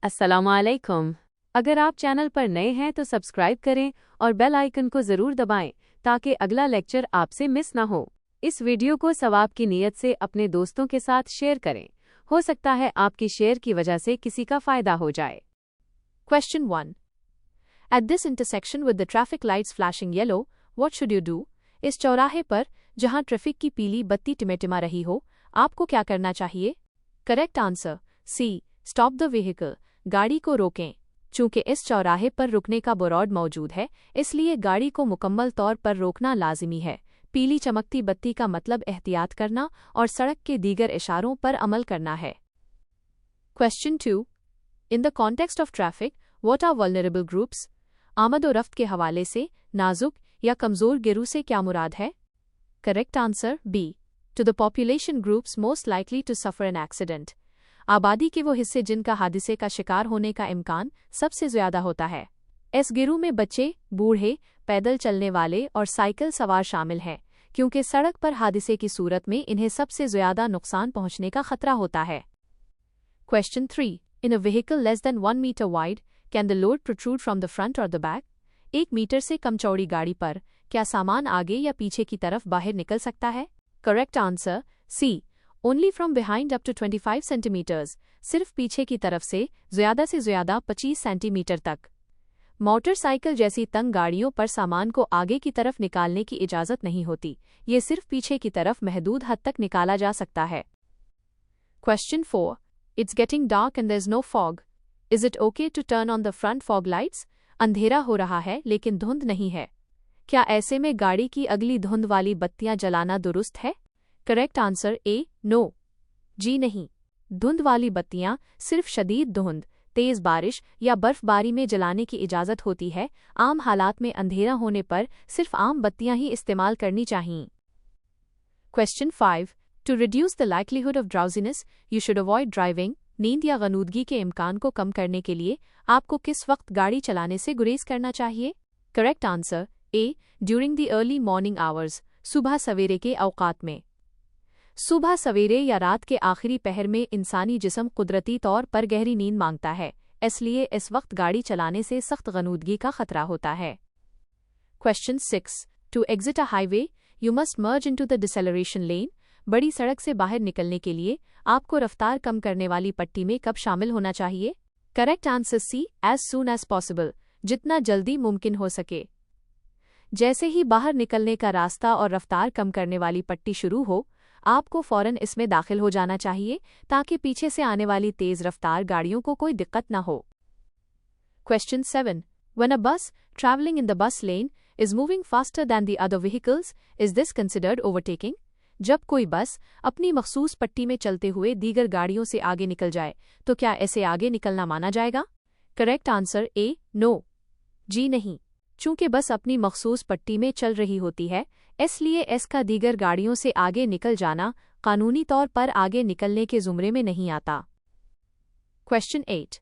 अस्सलामुअलैकुम। अगर आप चैनल पर नए हैं तो सब्सक्राइब करें और बेल आइकन को ज़रूर दबाएं ताकि अगला लेक्चर आपसे मिस ना हो। इस वीडियो को सवाब की नीयत से अपने दोस्तों के साथ शेयर करें। हो सकता है आपकी शेयर की वजह से किसी का फ़ायदा हो जाए। Question 1. At this intersection with the traffic lights flashing yellow, what should you do? इस चौराहे पर जहां ट्रैफिक की पीली बत्ती टिमटिमा रही हो, आपको क्या करना चाहिए? Correct answer C. Stop the vehicle. गाड़ी को रोकें। चूंकि इस चौराहे पर रुकने का बोर्ड मौजूद है, इसलिए गाड़ी को मुकम्मल तौर पर रोकना लाजिमी है। पीली चमकती बत्ती का मतलब एहतियात करना और सड़क के दीगर इशारों पर अमल करना है। Question 2. In the context of traffic, what are vulnerable groups? आमद और रफ्त के हवाले से नाजुक या कमज़ोर गिरोह से क्या मुराद है? Correct answer B. To the population groups most likely to suffer an accident. आबादी के वो हिस्से जिनका हादसे का शिकार होने का इम्कान सबसे ज़्यादा होता है। इस गिरोह में बच्चे, बूढ़े, पैदल चलने वाले और साइकिल सवार शामिल हैं, क्योंकि सड़क पर हादसे की सूरत में इन्हें सबसे ज़्यादा नुकसान पहुंचने का खतरा होता है। Question 3. In a vehicle less than 1 meter wide, can the load protrude from the front or the back? 1 metre से कम चौड़ी गाड़ी पर क्या सामान आगे या पीछे की तरफ बाहर निकल सकता है? Correct answer C. Only from behind up to 25 centimeters. सिर्फ पीछे की तरफ से ज़्यादा 25 सेंटीमीटर तक। मोटरसाइकिल जैसी तंग गाड़ियों पर सामान को आगे की तरफ निकालने की इजाज़त नहीं होती, ये सिर्फ पीछे की तरफ महदूद हद तक निकाला जा सकता है। Question 4. It's getting dark and there's no fog. Is it okay to turn on the front fog lights? अंधेरा हो रहा है लेकिन धुंध नहीं है। क्या ऐसे में गाड़ी की अगली धुंध वाली बत्तियां जलाना दुरुस्त है? Correct answer A. नो। जी नहीं। धुंध वाली बत्तियां सिर्फ शदीद धुंध, तेज बारिश या बर्फबारी में जलाने की इजाज़त होती है। आम हालात में अंधेरा होने पर सिर्फ आम बत्तियां ही इस्तेमाल करनी चाहिए। Question 5. To reduce the likelihood of drowsiness, you should avoid driving. नींद या गनूदगी के इम्कान को कम करने के लिए आपको किस वक्त गाड़ी चलाने से गुरेज करना चाहिए? Correct answer A. During the early morning hours. सुबह सवेरे के औकात में। सुबह सवेरे या रात के आखिरी पहर में इंसानी जिस्म कुदरती तौर पर गहरी नींद मांगता है, इसलिए इस वक्त गाड़ी चलाने से सख्त गनूदगी का खतरा होता है। Question 6. To exit a highway, you must merge into the deceleration lane. बड़ी सड़क से बाहर निकलने के लिए आपको रफ्तार कम करने वाली पट्टी में कब शामिल होना चाहिए? Correct answer C. As soon as possible. जितना जल्दी मुमकिन हो सके। जैसे ही बाहर निकलने का रास्ता और रफ्तार कम करने वाली पट्टी शुरू हो, आपको फौरन इसमें दाखिल हो जाना चाहिए ताकि पीछे से आने वाली तेज रफ्तार गाड़ियों को कोई दिक्कत न हो। Question 7. When a bus traveling in the bus lane is moving faster than the other vehicles, is this considered overtaking? जब कोई बस अपनी मखसूस पट्टी में चलते हुए दीगर गाड़ियों से आगे निकल जाए, तो क्या ऐसे आगे निकलना माना जाएगा? Correct answer A. नो। जी नहीं। चूंकि बस अपनी मखसूस पट्टी में चल रही होती है, इसलिए इसका दीगर गाड़ियों से आगे निकल जाना कानूनी तौर पर आगे निकलने के ज़ुमरे में नहीं आता। Question 8.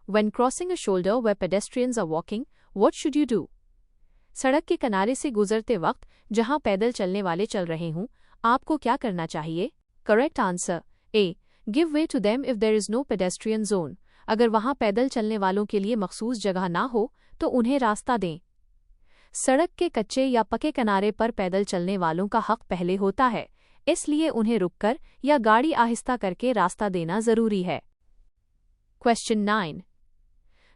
When crossing a shoulder where pedestrians are walking, what should you do? सड़क के किनारे से गुजरते वक्त जहां पैदल चलने वाले चल रहे हों, आपको क्या करना चाहिए? Correct answer A. Give way to them if there is no pedestrian zone. अगर वहां पैदल चलने वालों के लिए मखसूस जगह ना हो तो उन्हें रास्ता दें। सड़क के कच्चे या पके किनारे पर पैदल चलने वालों का हक पहले होता है, इसलिए उन्हें रुककर या गाड़ी आहिस्ता करके रास्ता देना जरूरी है। Question 9.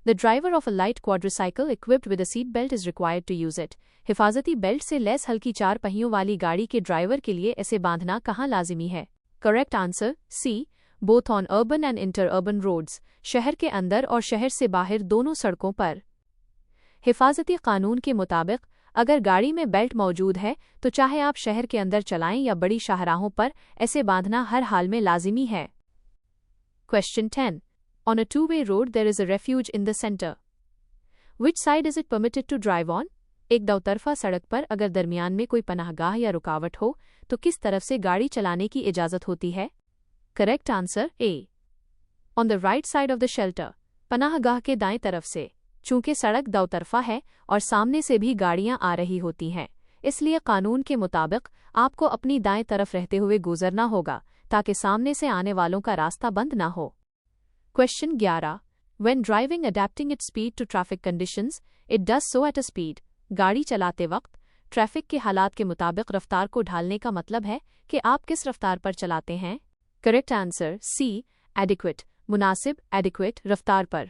The driver of a light quadricycle equipped with a seat belt is required to use it. हिफाजती बेल्ट से लैस हल्की 4 पहियों वाली गाड़ी के ड्राइवर के लिए इसे बांधना कहाँ लाजिमी है? Correct answer C. Both on urban and inter-urban roads. शहर के अंदर और शहर से बाहर दोनों सड़कों पर। हिफाजती कानून के मुताबिक अगर गाड़ी में बेल्ट मौजूद है तो चाहे आप शहर के अंदर चलाएं या बड़ी शाहराहों पर, ऐसे बांधना हर हाल में लाजिमी है। Question 10. On a two-way road there is a refuge in the center. Which side is it permitted to drive on? एक दोतरफा सड़क पर अगर दरमियान में कोई पनाहगाह या रुकावट हो तो किस तरफ से गाड़ी चलाने की इजाज़त होती है? Correct answer A. On the right side of the shelter. पनाहगाह के दाएं तरफ से। चूंकि सड़क दोतरफा है और सामने से भी गाड़ियां आ रही होती हैं, इसलिए कानून के मुताबिक आपको अपनी दाएं तरफ रहते हुए गुजरना होगा ताकि सामने से आने वालों का रास्ता बंद ना हो। Question 11. When driving, adapting its speed to traffic conditions, it does so at a speed. गाड़ी चलाते वक्त ट्रैफिक के हालात के मुताबिक रफ्तार को ढालने का मतलब है कि आप किस रफ्तार पर चलाते हैं. Correct answer C, adequate. मुनासिब, एडिक्वेट रफ्तार पर.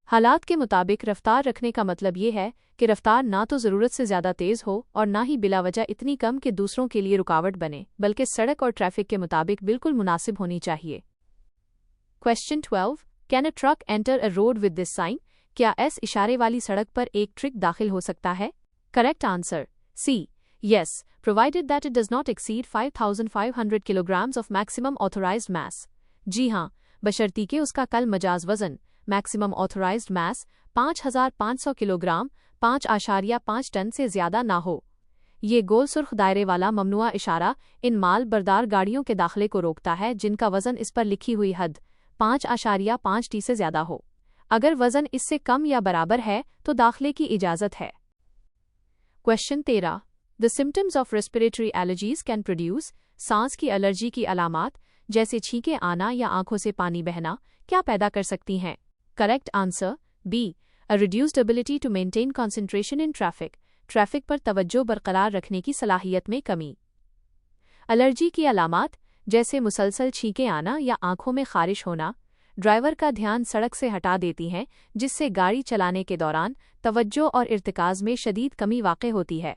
हालात के मुताबिक रफ्तार रखने का मतलब ये है कि रफ्तार ना तो ज़रूरत से ज़्यादा तेज़ हो और ना ही बिलावजह इतनी कम कि दूसरों के लिए रुकावट बने, बल्कि सड़क और ट्रैफिक के मुताबिक बिल्कुल मुनासिब होनी चाहिए. Question 12. Can a truck enter a road with this sign? क्या एस इशारे वाली सड़क पर एक ट्रक दाखिल हो सकता है? Correct answer C, yes, provided that it does not exceed 5500 kilograms of maximum authorised mass. जी हाँ, बशर्तीके उसका कल मजाज वजन maximum authorised mass 5500 kilogram 5.5 tonne से ज्यादा ना हो. ये गोल सुर्ख दायरे वाला ममनुआ इशारा इन माल बरदार गाड़ियों के दाखिले को रोकता है जिनका वजन इस पर लिखी हुई हद 5.5 टी से ज्यादा हो. अगर वजन इससे कम या बराबर है तो दाखिले की इजाजत है. Question 13. The symptoms of respiratory allergies can produce. सांस की एलर्जी की अलामात जैसे छींके आना या आंखों से पानी बहना क्या पैदा कर सकती हैं? Correct answer B, a reduced ability to maintain concentration in traffic. Traffic पर तवज्जो बरकरार रखने की सलाहियत में कमी. एलर्जी की अलामात जैसे मुसलसल छींके आना या आंखों में खारिश होना ड्राइवर का ध्यान सड़क से हटा देती हैं, जिससे गाड़ी चलाने के दौरान तवज्जो और इर्तिकाज में शदीद कमी वाक़े होती है.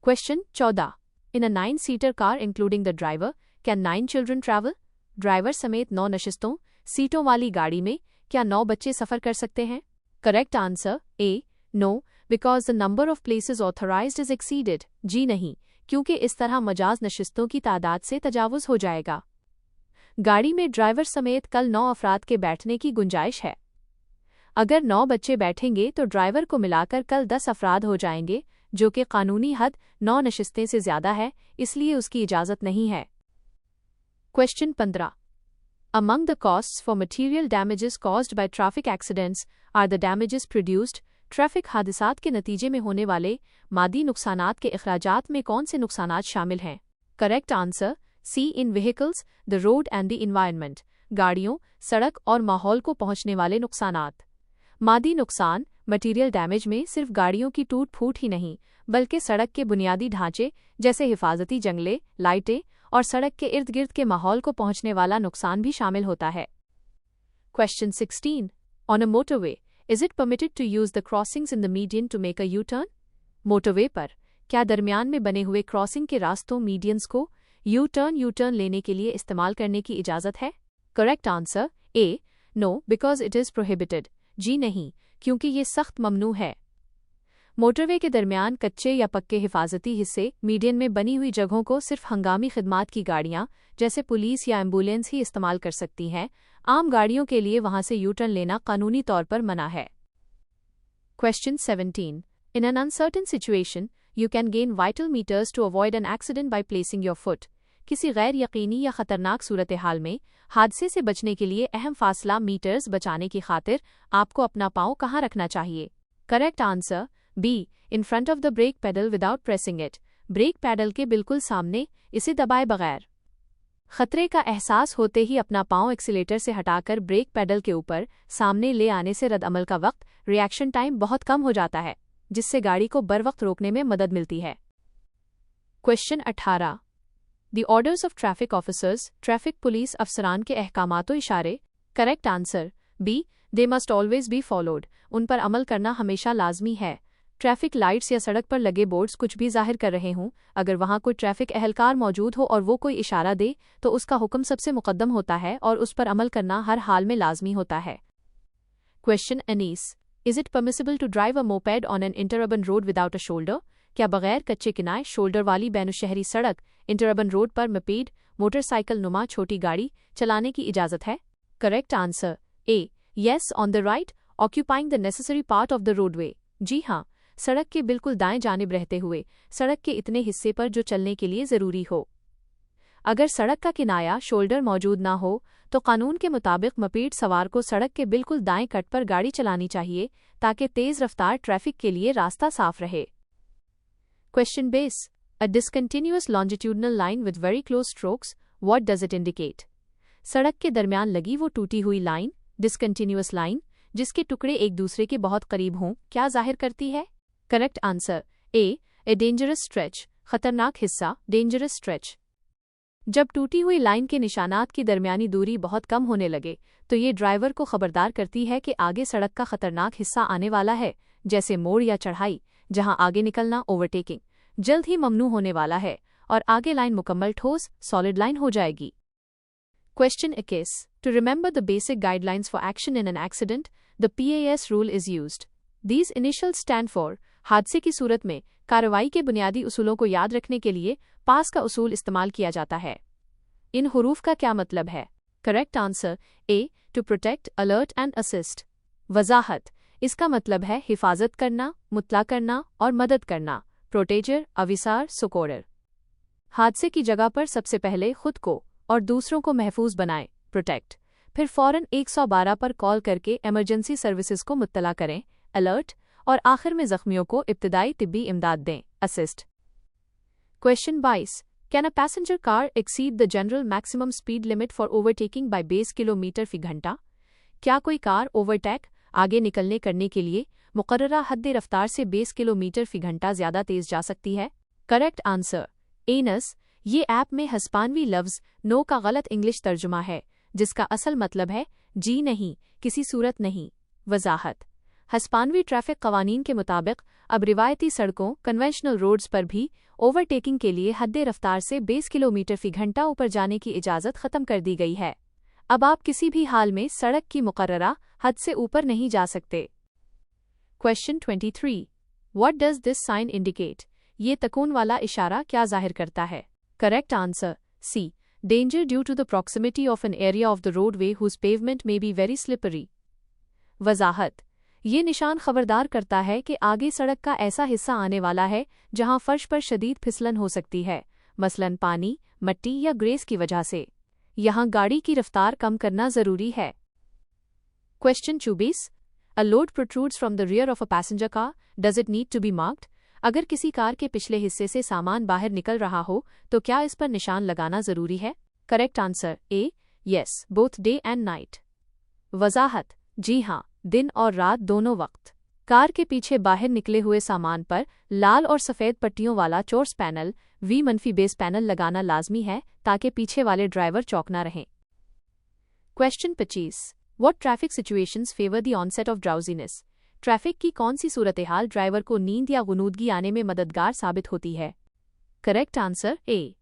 Question 14. In a 9-seater car including the driver can 9 children travel? Driver समेत 9 नशिस्तों सीटों वाली गाड़ी में क्या 9 बच्चे सफ़र कर सकते हैं? Correct answer A, no, because the number of places authorised is exceeded. जी नहीं, क्योंकि इस तरह मजाज नशिस्तों की तादाद से तजावुज़ हो जाएगा. गाड़ी में ड्राइवर समेत कल 9 अफराद के बैठने की गुंजाइश है. अगर 9 बच्चे बैठेंगे तो ड्राइवर को मिलाकर कल 10 अफराद हो जाएंगे, जो कि कानूनी हद 9 नशिस्तें से ज़्यादा है, इसलिए उसकी इजाज़त नहीं है. Question 15. Among the costs for material damages caused by traffic accidents are the damages produced. Traffic हादसात के नतीजे में होने वाले मादी नुकसानात के अखराजात में कौन से नुकसानात शामिल हैं? Correct answer C, in vehicles, the road and the environment. गाड़ियों, सड़क और माहौल को पहुंचने वाले नुकसानात. मादी नुकसान मटीरियल डैमेज में सिर्फ गाड़ियों की टूट फूट ही नहीं, बल्कि सड़क के बुनियादी ढांचे जैसे हिफाजती जंगले, लाइटें और सड़क के इर्द गिर्द के माहौल को पहुंचने वाला नुकसान भी शामिल होता है. Question 16. On a motorway, is it permitted to use the crossings in the median to make a U turn? Motorway पर क्या दरमियान में बने हुए क्रॉसिंग के रास्तों मीडियंस को यू टर्न लेने के लिए इस्तेमाल करने की इजाज़त है? Correct answer A, no, because it is prohibited. जी नहीं, क्योंकि ये सख्त ममनू है. मोटरवे के दरमियान कच्चे या पक्के हिफाजती हिस्से मीडियन में बनी हुई जगहों को सिर्फ हंगामी खिदमात की गाड़ियां जैसे पुलिस या एम्बुलेंस ही इस्तेमाल कर सकती हैं. आम गाड़ियों के लिए वहां से यू टर्न लेना कानूनी तौर पर मना है. Question 17. In an uncertain situation you can gain vital metres to avoid an accident by placing your foot. किसी गैर यकीनी या खतरनाक सूरत हाल में हादसे से बचने के लिए अहम फासला मीटर्स बचाने की खातिर आपको अपना पाँव कहाँ रखना चाहिए? Correct answer B, in front of the brake pedal without pressing it. Brake pedal के बिल्कुल सामने, इसे दबाए बगैर. खतरे का एहसास होते ही अपना पाँव एक्सीलेटर से हटाकर ब्रेक पैडल के ऊपर सामने ले आने से रद्द-अमल का वक्त, रिएक्शन टाइम बहुत कम हो जाता है, जिससे गाड़ी को बर वक्त रोकने में मदद मिलती है. Question 18. The orders of traffic officers, traffic police अफसरान के अहकामात व इशारे. Correct answer B, they must always be followed. उन पर अमल करना हमेशा लाजमी है. ट्रैफिक लाइट्स या सड़क पर लगे बोर्ड्स कुछ भी जाहिर कर रहे हों, अगर वहां कोई ट्रैफिक एहलकार मौजूद हो और वो कोई इशारा दे तो उसका हुक्म सबसे मुकद्दम होता है और उस पर अमल करना हर हाल में लाजमी होता है. Question 19. Is it permissible to drive a moped on an interurban road without a shoulder? क्या बगैर कच्चे किनाए शोल्डर वाली बैनुशहरी सड़क इंटरअर्बन रोड पर मोपेड, मोटरसाइकिल नुमा छोटी गाड़ी चलाने की इजाज़त है? Correct answer A, yes, on the right, occupying the necessary part of the roadway. जी हाँ, सड़क के बिल्कुल दाएं जानिब रहते हुए सड़क के इतने हिस्से पर जो चलने के लिए ज़रूरी हो. अगर सड़क का किनाया शोल्डर मौजूद ना हो तो कानून के मुताबिक मपेड सवार को सड़क के बिल्कुल दाएं कट पर गाड़ी चलानी चाहिए ताकि तेज़ रफ्तार ट्रैफिक के लिए रास्ता साफ रहे. Question 20. A discontinuous longitudinal line with very close strokes, what does it indicate? सड़क के दरमियान लगी वो टूटी हुई लाइन डिसकंटिन्यूअस लाइन, जिसके टुकड़े एक दूसरे के बहुत करीब हों, क्या जाहिर करती है? Correct answer a dangerous stretch, खतरनाक हिस्सा, डेंजरस स्ट्रेच। जब टूटी हुई लाइन के निशानात की दरमियानी दूरी बहुत कम होने लगे तो ये ड्राइवर को खबरदार करती है कि आगे सड़क का खतरनाक हिस्सा आने वाला है, जैसे मोड़ या चढ़ाई, जहां आगे निकलना, ओवरटेकिंग, जल्द ही ममनू होने वाला है और आगे लाइन मुकम्मल ठोस सॉलिड लाइन हो जाएगी। Question 21. To remember the basic guidelines for action in an accident, the PAS rule is used. These initials stand for हादसे की सूरत में कार्रवाई के बुनियादी उसूलों को याद रखने के लिए पास का उसूल इस्तेमाल किया जाता है। इन हुरूफ का क्या मतलब है? Correct answer A to protect, alert and assist. वजाहत, इसका मतलब है हिफाजत करना, मुतला करना और मदद करना। प्रोटेजर, अविसार, सुकोरर। हादसे की जगह पर सबसे पहले खुद को और दूसरों को महफूज बनाएं, प्रोटेक्ट। फिर फौरन 112 पर कॉल करके इमरजेंसी सर्विसेज को मुत्तला करें, अलर्ट। और आखिर में जख्मियों को इब्तिदाई तिब्बी इमदाद दें, assist. Question 22. Can a passenger car exceed the general maximum speed limit for overtaking by base kilometre फी घंटा? क्या कोई कार ओवरटेक, आगे निकलने करने के लिए मुकर्ररा हद्द रफ्तार से 20 किलोमीटर फी घंटा ज्यादा तेज जा सकती है? Correct answer anus. ये ऐप में हस्पानवी लफ्ज नो का गलत इंग्लिश तर्जुमा है, जिसका असल मतलब है जी नहीं, किसी सूरत नहीं। वजाहत, हस्पानवी ट्रैफिक कवानीन के मुताबिक अब रिवायती सड़कों, कन्वेंशनल रोड्स पर भी ओवरटेकिंग के लिए हद्द रफ्तार से 20 किलोमीटर फी घंटा ऊपर जाने की इजाज़त ख़त्म कर दी गई है। अब आप किसी भी हाल में सड़क की मुकर्ररा हद से ऊपर नहीं जा सकते। Question 23. What does this sign indicate? ये तकून वाला इशारा क्या जाहिर करता है? Correct answer C danger due to the proximity of an area of the roadway whose pavement may be very slippery. वजाहत, ये निशान खबरदार करता है कि आगे सड़क का ऐसा हिस्सा आने वाला है जहां फर्श पर शदीद फिसलन हो सकती है, मसलन पानी, मट्टी या ग्रेस की वजह से। यहां गाड़ी की रफ्तार कम करना जरूरी है। Question 24. A load protrudes from the rear of a passenger car. Does it need to be marked? अगर किसी कार के पिछले हिस्से से सामान बाहर निकल रहा हो तो क्या इस पर निशान लगाना जरूरी है? Correct answer A yes, both day and night. वजाहत, जी हाँ, दिन और रात दोनों वक्त। कार के पीछे बाहर निकले हुए सामान पर लाल और सफ़ेद पट्टियों वाला chores panel V- base panel लगाना लाजमी है ताकि पीछे वाले ड्राइवर चौक न रहें। Question 25. What traffic situations favor the onset of drowsiness? Traffic की कौन सी सूरत हाल ड्राइवर को नींद या गुनूदगी आने में मददगार साबित होती है? Correct answer A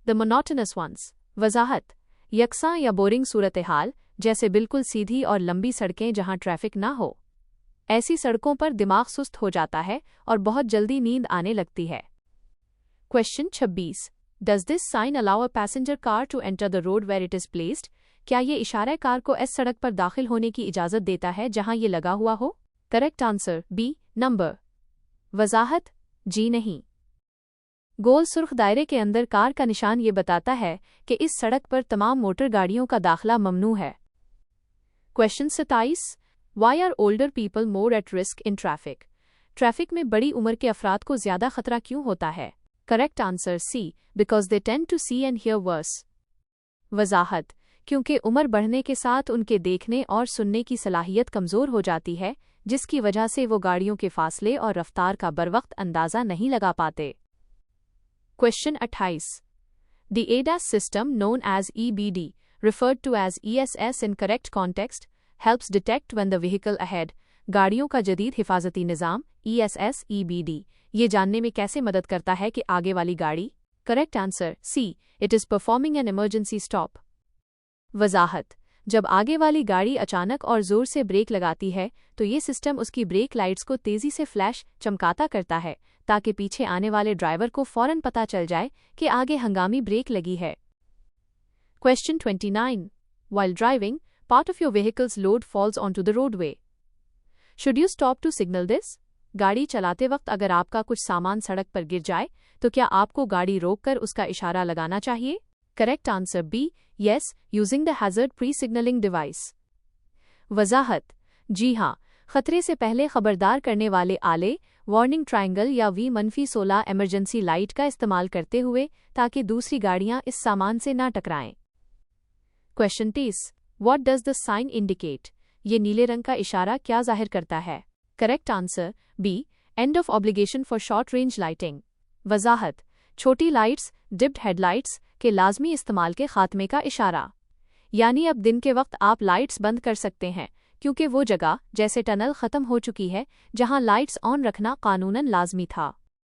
the monotonous ones. वजाहत, यकसां या बोरिंग सूरत हाल, जैसे बिल्कुल सीधी और लंबी सड़कें जहां ट्रैफिक ना हो। ऐसी सड़कों पर दिमाग सुस्त हो जाता है और बहुत जल्दी नींद आने लगती है। Question 26. Does this sign allow a passenger car to enter the road where it is placed? क्या ये इशारा कार को इस सड़क पर दाखिल होने की इजाज़त देता है जहां ये लगा हुआ हो? Correct answer B number. वजाहत, जी नहीं। गोल सुर्ख दायरे के अंदर कार का निशान ये बताता है कि इस सड़क पर तमाम मोटर गाड़ियों का दाखिला ममनू है। Question 27. Why are older people more at risk in traffic? Traffic में बड़ी उम्र के अफराद को ज्यादा खतरा क्यों होता है? Correct answer C because they tend to see and hear worse. वजाहत, क्योंकि उम्र बढ़ने के साथ उनके देखने और सुनने की सलाहियत कमज़ोर हो जाती है, जिसकी वजह से वो गाड़ियों के फासले और रफ्तार का बरवक्त अंदाज़ा नहीं लगा पाते। Question 28. The ADAS system known as EBD, referred to as ESS in correct context, helps detect when the vehicle ahead. गाड़ियों का जदीद हिफाजती निज़ाम ESS EBD ये जानने में कैसे मदद करता है कि आगे वाली गाड़ी? Correct answer see it is performing an emergency stop. वजाहत, जब आगे वाली गाड़ी अचानक और ज़ोर से ब्रेक लगाती है तो ये सिस्टम उसकी ब्रेक लाइट्स को तेज़ी से फ्लैश चमकाता करता है ताकि पीछे आने वाले ड्राइवर को फौरन पता चल जाए कि आगे हंगामी ब्रेक लगी है। Question 29. While driving, part of your vehicle's load falls onto the roadway. Should you stop to signal this? गाड़ी चलाते वक्त अगर आपका कुछ सामान सड़क पर गिर जाए तो क्या आपको गाड़ी रोककर उसका इशारा लगाना चाहिए? Correct answer B yes, using the hazard pre signalling device. वजाहत, जी हाँ, खतरे से पहले खबरदार करने वाले आले, वार्निंग ट्रायंगल या V-16 इमरजेंसी लाइट का इस्तेमाल करते हुए ताकि दूसरी गाड़ियां इस सामान से ना टकराएं। Question 30. What does the sign indicate? ये नीले रंग का इशारा क्या जाहिर करता है? Correct answer B, end of obligation for short range lighting. वजाहत, छोटी लाइट्स, डिप्ड हेडलाइट्स के लाजमी इस्तेमाल के खात्मे का इशारा। यानी अब दिन के वक्त आप लाइट्स बंद कर सकते हैं क्योंकि वो जगह जैसे टनल ख़त्म हो चुकी है जहां लाइट्स ऑन रखना कानूनन लाजमी था।